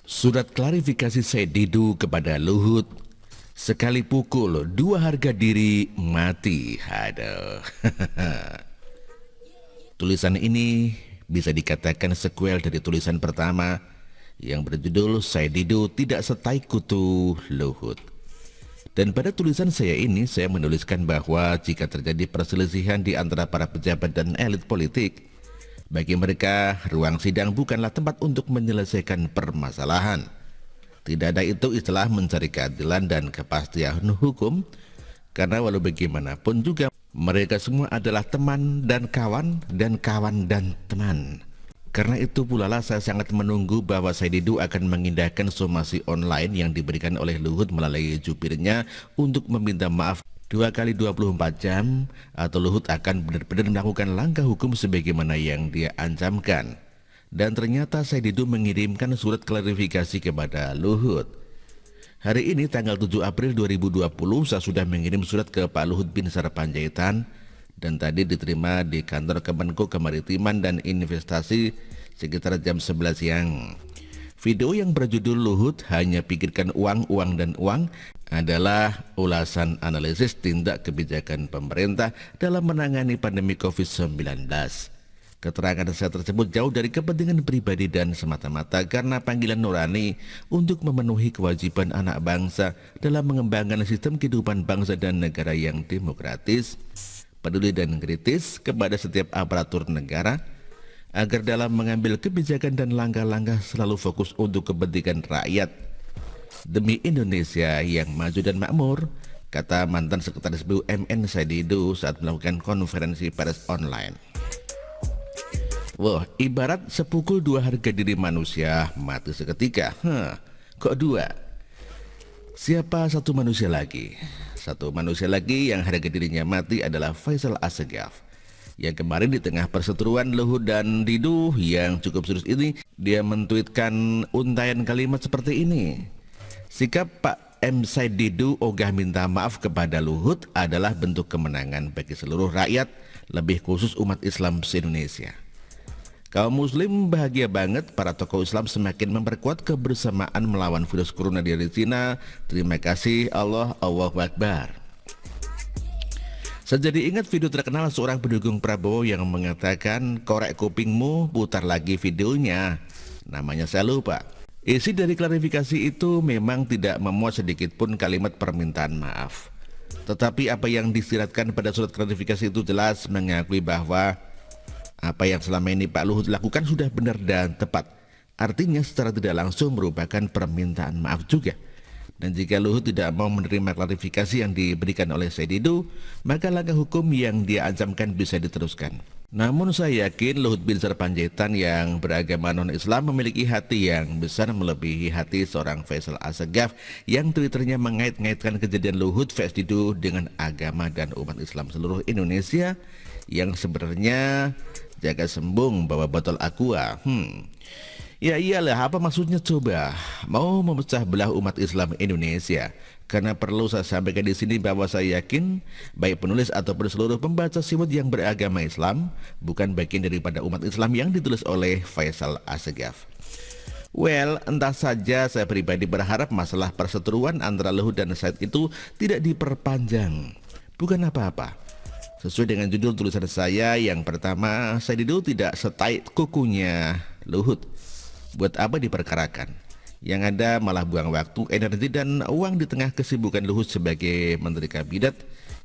Surat klarifikasi Said Didu kepada Luhut, sekali pukul dua harga diri mati. Aduh. Tulisan ini bisa dikatakan sequel dari tulisan pertama yang berjudul Said Didu tidak setai kutu Luhut. Dan pada tulisan saya ini saya menuliskan bahwa jika terjadi perselisihan di antara para pejabat dan elit politik, bagi mereka, ruang sidang bukanlah tempat untuk menyelesaikan permasalahan. Tidak ada itu istilah mencari keadilan dan kepastian hukum, karena walau bagaimanapun juga mereka semua adalah teman dan kawan dan teman. Karena itu pula lah saya sangat menunggu bahwa Said Didu akan mengindahkan somasi online yang diberikan oleh Luhut melalui jubirnya untuk meminta maaf 2 kali 24 jam, atau Luhut akan benar-benar melakukan langkah hukum sebagaimana yang dia ancamkan. Dan ternyata Said Didu mengirimkan surat klarifikasi kepada Luhut. Hari ini tanggal 7 April 2020 saya sudah mengirim surat ke Pak Luhut bin Sarpanjaitan dan tadi diterima di kantor Kemenko Kemaritiman dan Investasi sekitar jam 11 siang. Video yang berjudul Luhut hanya pikirkan uang, uang dan uang adalah ulasan analisis tindak kebijakan pemerintah dalam menangani pandemi COVID-19. Keterangan saya tersebut jauh dari kepentingan pribadi dan semata-mata karena panggilan nurani untuk memenuhi kewajiban anak bangsa dalam mengembangkan sistem kehidupan bangsa dan negara yang demokratis, peduli dan kritis kepada setiap aparatur negara, agar dalam mengambil kebijakan dan langkah-langkah selalu fokus untuk kepentingan rakyat demi Indonesia yang maju dan makmur, kata mantan Sekretaris BUMN Said Didu saat melakukan konferensi pers online. Wah, ibarat sepukul dua harga diri manusia mati seketika. Kok dua? Siapa satu manusia lagi? Satu manusia lagi yang harga dirinya mati adalah Faisal Assegaf, yang kemarin di tengah perseteruan Luhut dan Didu yang cukup serius ini, dia mentweetkan untaian kalimat seperti ini. Sikap Pak M. Said Didu ogah minta maaf kepada Luhut adalah bentuk kemenangan bagi seluruh rakyat, lebih khusus umat Islam se-Indonesia. Kaum muslim bahagia banget, para tokoh Islam semakin memperkuat kebersamaan melawan virus corona di Cina. Terima kasih Allah, Allahu Akbar. Saya jadi ingat video terkenal seorang pendukung Prabowo yang mengatakan, korek kupingmu, putar lagi videonya. Namanya saya lupa. Isi dari klarifikasi itu memang tidak memuat sedikit pun kalimat permintaan maaf. Tetapi apa yang disiratkan pada surat klarifikasi itu jelas mengakui bahwa apa yang selama ini Pak Luhut lakukan sudah benar dan tepat. Artinya secara tidak langsung merupakan permintaan maaf juga. Dan jika Luhut tidak mau menerima klarifikasi yang diberikan oleh Said Didu, maka langkah hukum yang dia ancamkan bisa diteruskan. Namun saya yakin Luhut bin Sarpanjaitan yang beragama non-Islam memiliki hati yang besar melebihi hati seorang Faisal Assegaf yang Twitternya mengait-ngaitkan kejadian Luhut vs Didu dengan agama dan umat Islam seluruh Indonesia yang sebenarnya jaga sembung bawa botol aqua. Ya iyalah, apa maksudnya coba? Mau memecah belah umat Islam Indonesia. Karena perlu saya sampaikan di sini bahwa saya yakin baik penulis ataupun seluruh pembaca siwet yang beragama Islam bukan bagian daripada umat Islam yang ditulis oleh Faisal Assegaf. Well, entah saja, saya pribadi berharap masalah perseteruan antara Luhut dan Said itu tidak diperpanjang. Bukan apa-apa. Sesuai dengan judul tulisan saya yang pertama, Said Didu tidak setai kukunya Luhut. Buat apa diperkarakan? Yang ada malah buang waktu, energi dan uang di tengah kesibukan Luhut sebagai Menteri Kabinet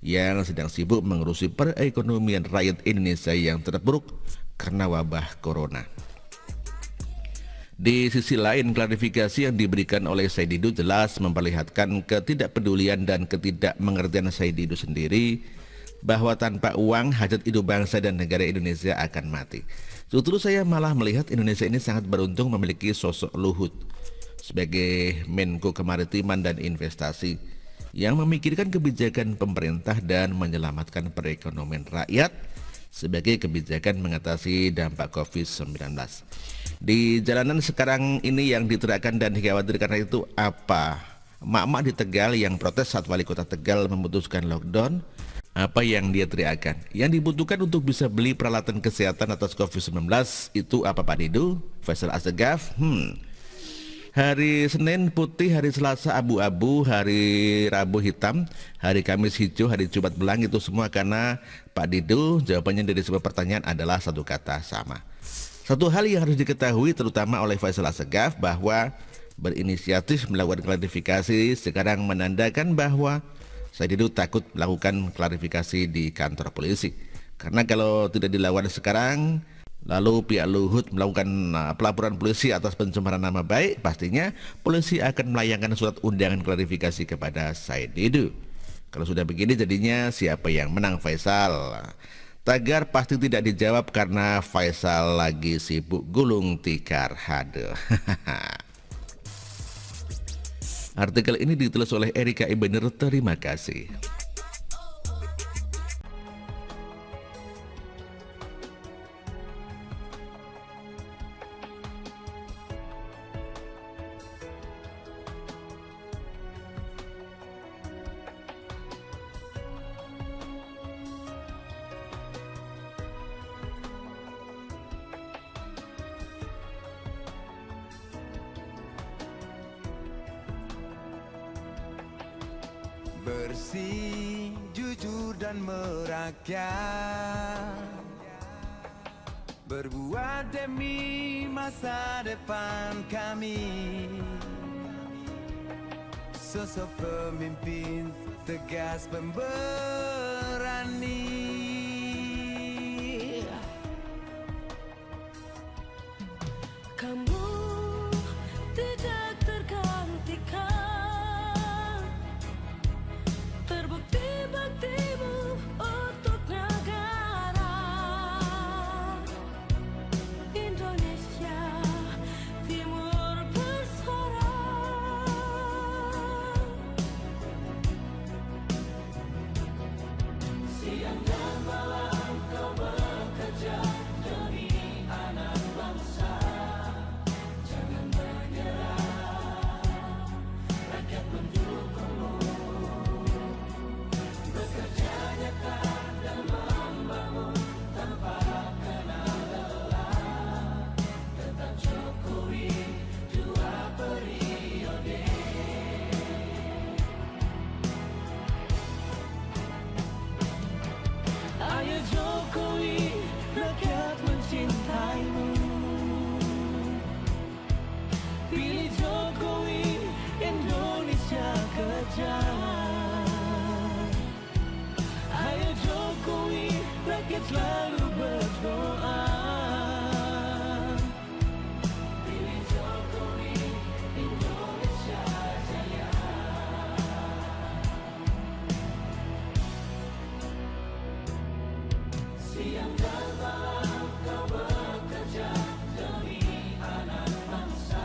yang sedang sibuk mengurusi perekonomian rakyat Indonesia yang terpuruk karena wabah corona. Di sisi lain, klarifikasi yang diberikan oleh Said Didu jelas memperlihatkan ketidakpedulian dan ketidakmengertian Said Didu sendiri bahwa tanpa uang hajat hidup bangsa dan negara Indonesia akan mati. Justru saya malah melihat Indonesia ini sangat beruntung memiliki sosok Luhut sebagai Menko Kemaritiman dan Investasi yang memikirkan kebijakan pemerintah dan menyelamatkan perekonomian rakyat sebagai kebijakan mengatasi dampak COVID-19. Di jalanan sekarang ini yang diteriakkan dan dikhawatirkan itu apa? Emak-emak di Tegal yang protes saat wali kota Tegal memutuskan lockdown. Apa yang dia teriakkan? Yang dibutuhkan untuk bisa beli peralatan kesehatan atas COVID-19 itu apa Pak Didu? Faisal Assegaf? Hari Senin putih, hari Selasa abu-abu, hari Rabu hitam, hari Kamis hijau, hari Jumat belang, itu semua karena Pak Dido jawabannya dari sebuah pertanyaan adalah satu kata sama. Satu hal yang harus diketahui terutama oleh Faisal Assegaf bahwa berinisiatif melakukan klarifikasi sekarang menandakan bahwa Said Didu takut melakukan klarifikasi di kantor polisi. Karena kalau tidak dilakukan sekarang, lalu pihak Luhut melakukan pelaporan polisi atas pencemaran nama baik, pastinya polisi akan melayangkan surat undangan klarifikasi kepada Said Didu. Kalau sudah begini jadinya siapa yang menang, Faisal? Tagar pasti tidak dijawab karena Faisal lagi sibuk gulung tikar. Haduh. Artikel ini ditulis oleh Erika Ibener. Terima kasih. Bersih, jujur dan merakyat, berbuat demi masa depan kami. Sosok pemimpin tegas pemberani. Kamu tidak tergantikan, terbukti baktimu untuk negara Indonesia Timur bersuara. Siang dan malam kau bekerja demi anak bangsa. Jangan menyerah, rakyat mendukungmu. Bekerja nyata dan membangun tanpa kenal lelah. Tetap Jokowi 2 periode. Ayo Jokowi, rakyat mencintaimu. Pilih Jokowi, Indonesia kerja. Ayo Jokowi, rakyat selalu berdoa. Pilih Jokowi, Indonesia jaya. Siang dan malam kau bekerja demi anak bangsa.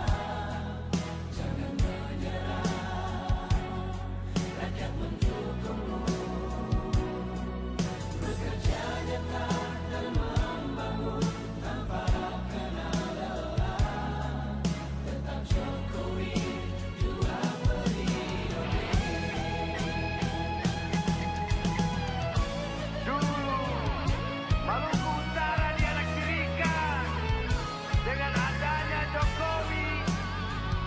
Jangan menyerah, rakyat mendukungmu. Bekerja nyata dan membangun tanpa kenal lelah. Tetap Jokowi 2 periode. Dulu, Maluku Utara dianaktirikan. Dengan adanya Jokowi,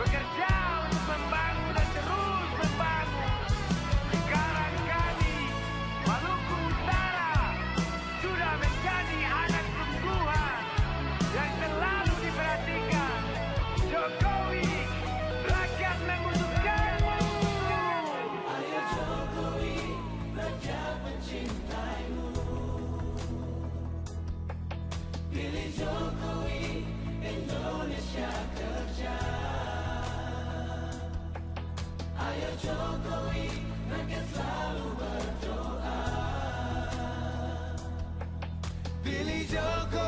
bekerja untuk membangun dan terus membangun. Sekarang kami, Maluku Utara, sudah menjadi anak sungguhan yang selalu diperhatikan. Jokowi, rakyat membutuhkanmu. Ayo Jokowi, rakyat mencintaimu. Pilih Jokowi, Indonesia kerja. Ayo Jokowi, rakyat selalu berdoa. Pilih Jokowi.